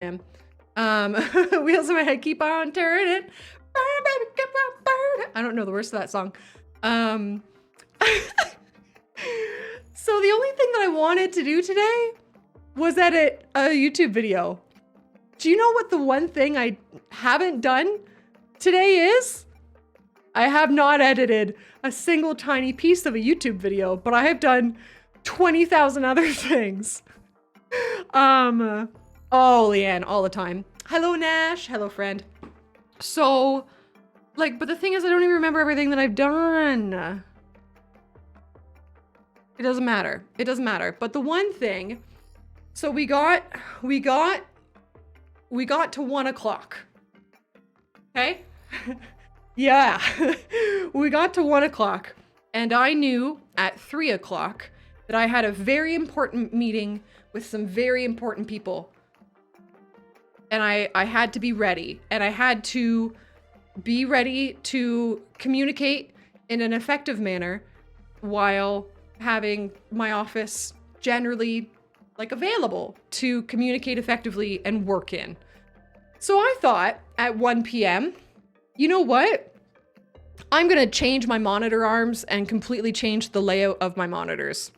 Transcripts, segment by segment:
am. Wheels in my head keep on turning. Burn, baby, keep on burning. I don't know the words to that song. So the only thing that I wanted to do today was edit a YouTube video. Do you know what the one thing I haven't done today is? I have not edited a single tiny piece of a YouTube video, but I have done 20,000 other things. Oh, Leanne, all the time. Hello, Nash. Hello, friend. So, like, but the thing is, I don't even remember everything that I've done. It doesn't matter. It doesn't matter. But the one thing, so we got to 1 o'clock. Okay? Yeah. We got to 1 o'clock, and I knew at 3 o'clock that I had a very important meeting with some very important people. And I had to be ready, and I had to be ready to communicate in an effective manner while having my office generally like available to communicate effectively and work in. So I thought at 1 p.m., you know what? I'm gonna change my monitor arms and completely change the layout of my monitors.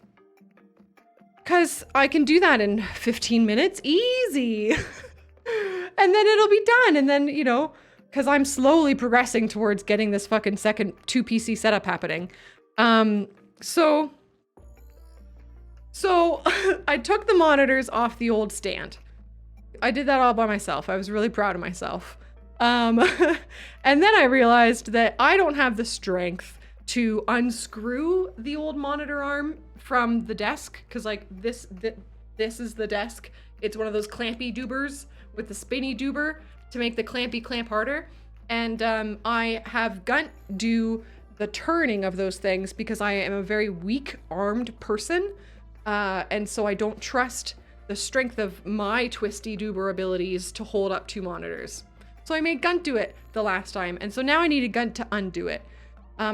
Cause I can do that in 15 minutes, easy. And then it'll be done. And then, you know, cause I'm slowly progressing towards getting this fucking second 2 PC setup happening. So I took the monitors off the old stand. I did that all by myself. I was really proud of myself. And then I realized that I don't have the strength to unscrew the old monitor arm from the desk, because like this is the desk. It's one of those clampy doobers with the spinny doober to make the clampy clamp harder. And I have Gunt do the turning of those things because I am a very weak-armed person. And so I don't trust the strength of my twisty doober abilities to hold up 2 monitors. So I made Gunt do it the last time, and so now I needed Gunt to undo it.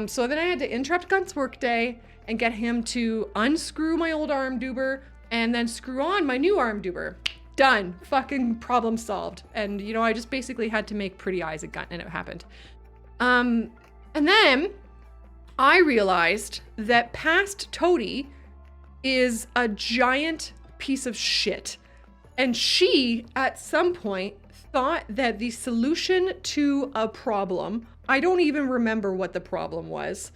So then I had to interrupt Gunt's workday and get him to unscrew my old arm doober and then screw on my new arm doober. Done. Fucking problem solved. And you know, I just basically had to make pretty eyes at Gunt, and it happened. And then I realized that past Toadie is a giant piece of shit. And she, at some point, thought that the solution to a problem, I don't even remember what the problem was,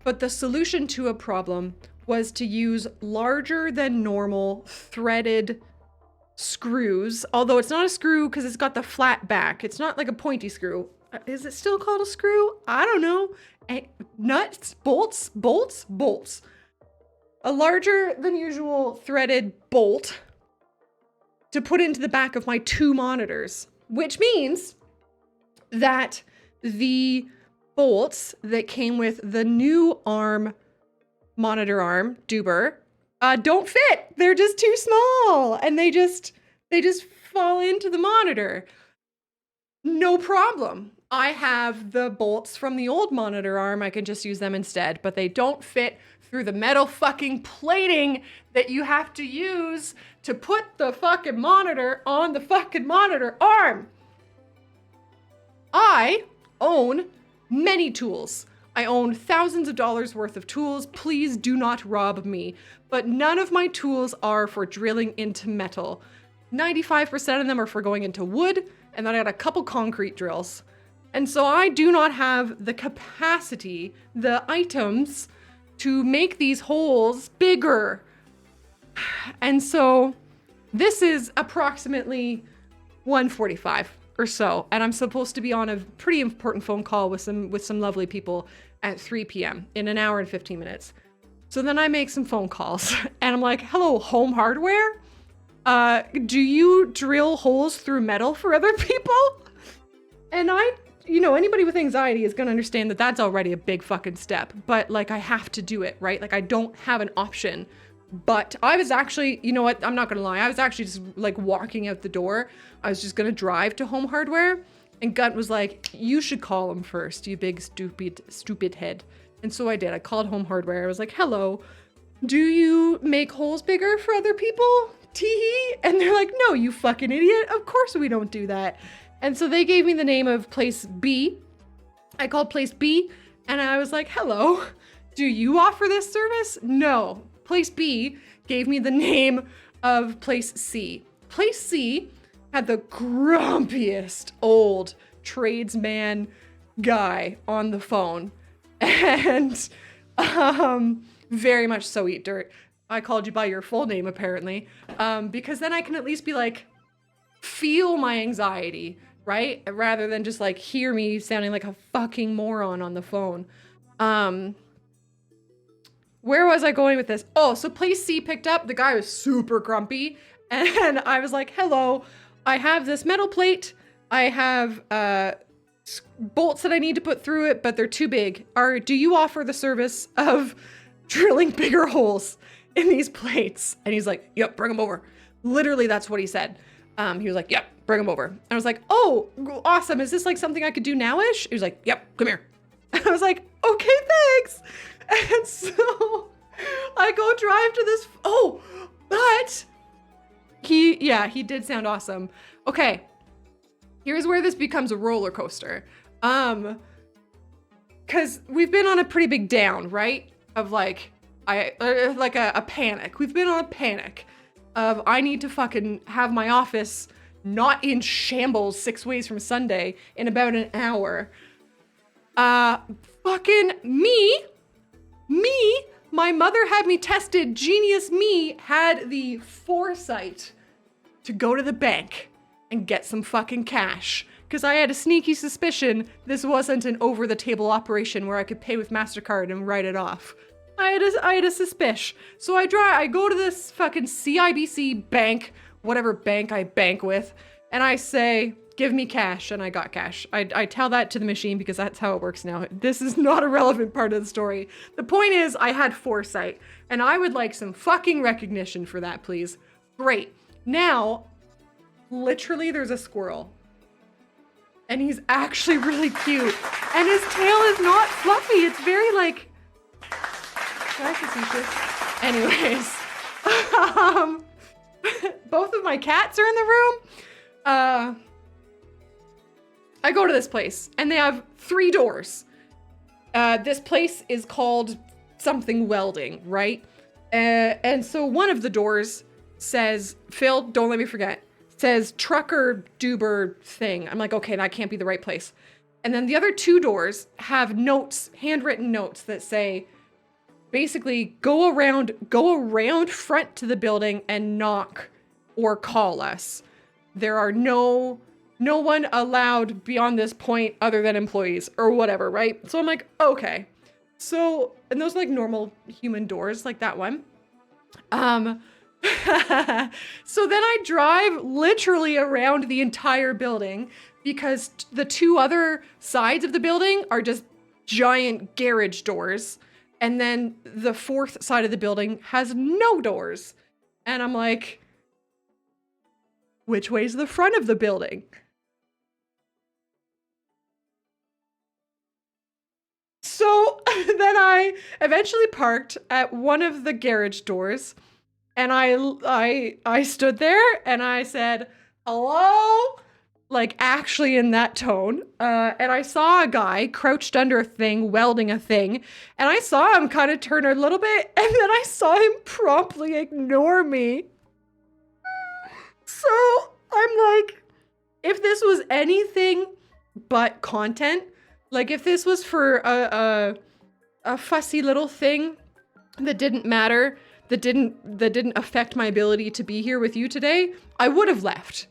but the solution to a problem was to use larger than normal threaded screws. Although it's not a screw because it's got the flat back. It's not like a pointy screw. Is it still called a screw? I don't know. Nuts, bolts. A larger than usual threaded bolt to put into the back of my 2 monitors, which means that the bolts that came with the new monitor arm doober don't fit. They're just too small, and they just fall into the monitor. No problem. I have the bolts from the old monitor arm. I can just use them instead, but they don't fit through the metal fucking plating that you have to use to put the fucking monitor on the fucking monitor arm. I own many tools. I own thousands of dollars worth of tools. Please do not rob me. But none of my tools are for drilling into metal. 95% of them are for going into wood, and then I got a couple concrete drills. And so I do not have the capacity, the items, to make these holes bigger. And so this is approximately 1:45 or so, and I'm supposed to be on a pretty important phone call with some lovely people at 3 p.m. in an hour and 15 minutes. So then I make some phone calls, and I'm like, hello, Home Hardware? Do you drill holes through metal for other people? And you know, anybody with anxiety is gonna understand that that's already a big fucking step, but like I have to do it, right? Like I don't have an option. But I was actually, you know what, I'm not gonna lie, I was actually just like walking out the door. I was just gonna drive to Home Hardware, and Gunt was like, you should call him first, you big stupid head. And so I did. I called Home Hardware. I was like, hello, do you make holes bigger for other people? Teehee. And they're like, no, you fucking idiot. Of course we don't do that. And so they gave me the name of place B. I called place B and I was like, hello, do you offer this service? No. Place B gave me the name of place C. Place C had the grumpiest old tradesman guy on the phone. And very much so eat dirt. I called you by your full name, apparently, because then I can at least be like, feel my anxiety, right? Rather than just like hear me sounding like a fucking moron on the phone. Where was I going with this? Oh, so place C picked up. The guy was super grumpy. And I was like, hello, I have this metal plate. I have bolts that I need to put through it, but they're too big. Do you offer the service of drilling bigger holes in these plates? And he's like, yep, bring them over. Literally, that's what he said. He was like, yep, bring them over. And I was like, oh, awesome. Is this like something I could do now-ish? He was like, yep, come here. And I was like, okay, thanks. And so I go drive to this. Oh, but he did sound awesome. Okay. Here's where this becomes a roller coaster. Cause we've been on a pretty big down, right? Of like, a panic. We've been on a panic of I need to fucking have my office not in shambles 6 ways from Sunday in about an hour. Fucking me, my mother had me tested. Genius me had the foresight to go to the bank and get some fucking cash. Because I had a sneaky suspicion this wasn't an over-the-table operation where I could pay with MasterCard and write it off. I had a suspicion. So I go to this fucking CIBC bank, whatever bank I bank with, and I say, give me cash, and I got cash. I tell that to the machine because that's how it works now. This is not a relevant part of the story. The point is, I had foresight, and I would like some fucking recognition for that, please. Great. Now, literally, there's a squirrel. And he's actually really cute. And his tail is not fluffy. It's very like... Can I facetious? Anyways. Both of my cats are in the room. I go to this place and they have 3 doors. This place is called something welding, right? And so one of the doors says, Phil, don't let me forget, says trucker duber thing. I'm like, okay, that can't be the right place. And then the other 2 doors have notes, handwritten notes that say, basically go around front to the building and knock or call us. There are no one allowed beyond this point other than employees or whatever, right? So I'm like, okay. So, and those are like normal human doors, like that one. So then I drive literally around the entire building because the 2 other sides of the building are just giant garage doors. And then the 4th side of the building has no doors. And I'm like, which way's the front of the building? So then I eventually parked at one of the garage doors. And I stood there and I said, hello? Like actually in that tone. And I saw a guy crouched under a thing, welding a thing. And I saw him kind of turn a little bit. And then I saw him promptly ignore me. So I'm like, if this was anything but content, like if this was for a fussy little thing that didn't matter, that didn't affect my ability to be here with you today, I would have left.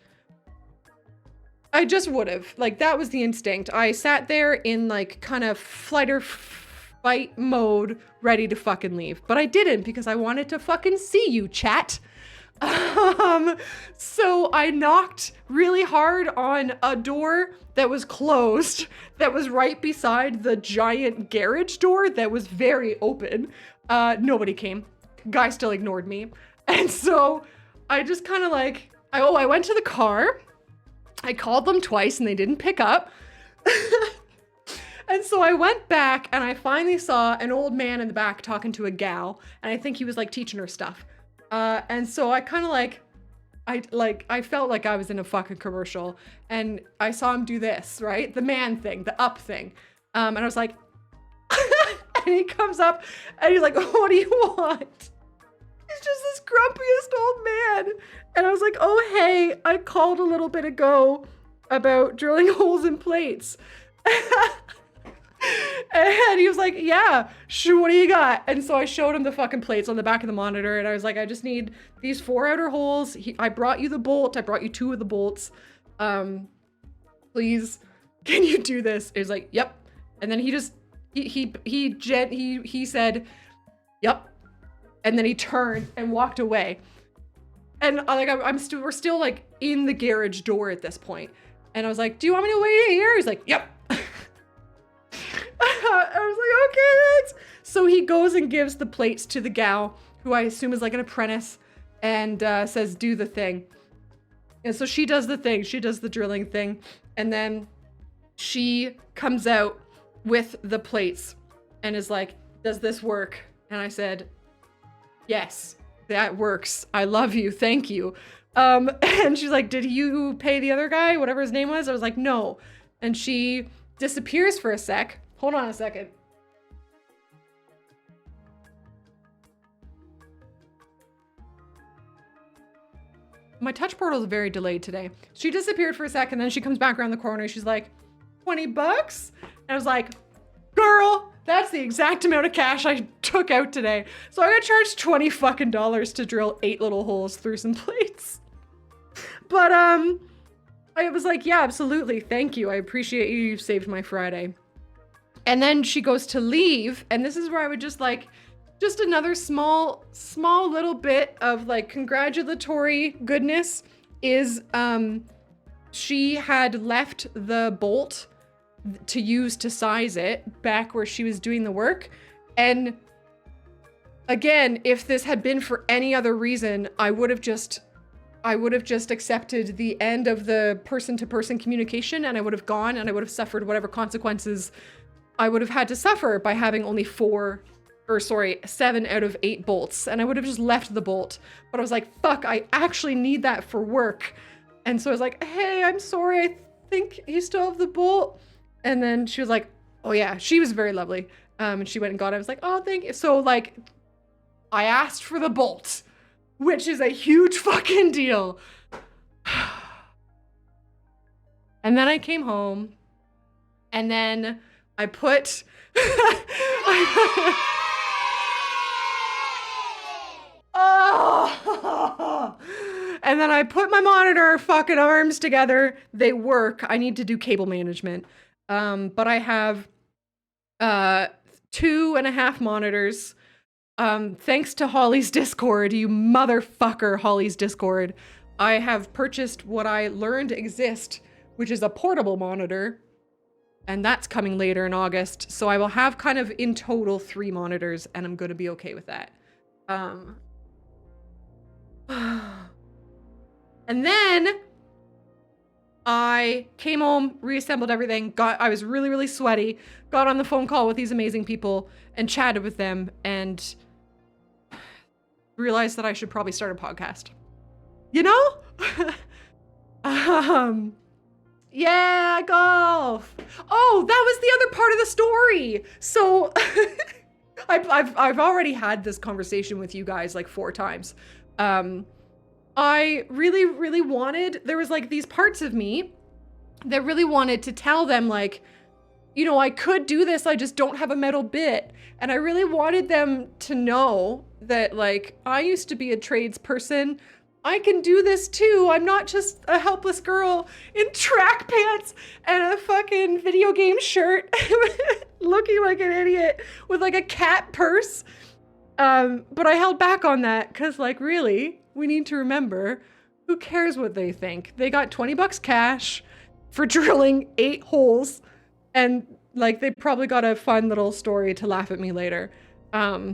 I just would have. Like, that was the instinct. I sat there in like kind of flight or fight mode, ready to fucking leave. But I didn't because I wanted to fucking see you, chat. So I knocked really hard on a door that was closed, that was right beside the giant garage door that was very open. Nobody came. Guy still ignored me. And so I just kind of like, I went to the car. I called them twice and they didn't pick up. And so I went back and I finally saw an old man in the back talking to a gal. And I think he was like teaching her stuff. And so I kind of like I felt like I was in a fucking commercial, and I saw him do this, right? The man thing, the up thing. And I was like, and he comes up and he's like, what do you want? He's just this grumpiest old man. And I was like, oh, hey, I called a little bit ago about drilling holes in plates. And he was like, yeah, sure, what do you got? And so I showed him the fucking plates on the back of the monitor, and I was like, I just need these 4 outer holes. I brought you the bolt. I brought you 2 of the bolts. Please, can you do this? He was like, yep. And then he said, yep. And then he turned and walked away. And like, we're still like in the garage door at this point. And I was like, do you want me to wait here? He's like, yep. I was like, okay, thanks. So he goes and gives the plates to the gal, who I assume is like an apprentice, and says, do the thing. And so she does the thing. She does the drilling thing. And then she comes out with the plates and is like, does this work? And I said, yes, that works. I love you. Thank you. And she's like, did you pay the other guy, whatever his name was? I was like, no. And she disappears for a sec. Hold on a second. My touch portal is very delayed today. She disappeared for a second, then she comes back around the corner. She's like, 20 bucks? And I was like, girl, that's the exact amount of cash I took out today. So I got charged $20 fucking to drill 8 little holes through some plates. But I was like, yeah, absolutely. Thank you. I appreciate you. You've saved my Friday. And then she goes to leave. And this is where I would just like, just another small little bit of like congratulatory goodness is she had left the bolt to use to size it back where she was doing the work. And again, if this had been for any other reason, I would have just accepted the end of the person-to-person communication, and I would have gone and I would have suffered whatever consequences I would have had to suffer by having only 7 out of 8 bolts, and I would have just left the bolt. But I was like, fuck, I actually need that for work. And so I was like, hey, I'm sorry, I think you still have the bolt. And then she was like, oh yeah, she was very lovely. And she went and got it. I was like, oh, thank you. So like, I asked for the bolt, which is a huge fucking deal. And then I came home, and then I put... Oh! And then I put my monitor fucking arms together. They work. I need to do cable management. But I have 2.5 monitors. Thanks to Holly's Discord, you motherfucker, Holly's Discord. I have purchased what I learned exist, which is a portable monitor. And that's coming later in August. So I will have kind of in total 3 monitors, and I'm going to be okay with that. And then I came home, reassembled everything, I was really, really sweaty, got on the phone call with these amazing people and chatted with them, and realized that I should probably start a podcast. You know? Yeah, golf. Oh, that was the other part of the story. So I've already had this conversation with you guys like 4 times. I really, really wanted, there was like these parts of me that really wanted to tell them like, you know, I could do this, I just don't have a metal bit. And I really wanted them to know that like, I used to be a tradesperson. I can do this too. I'm not just a helpless girl in track pants and a fucking video game shirt looking like an idiot with like a cat purse. But I held back on that because like, really, we need to remember, who cares what they think? They got 20 bucks cash for drilling 8 holes, and like, they probably got a fun little story to laugh at me later. Yeah.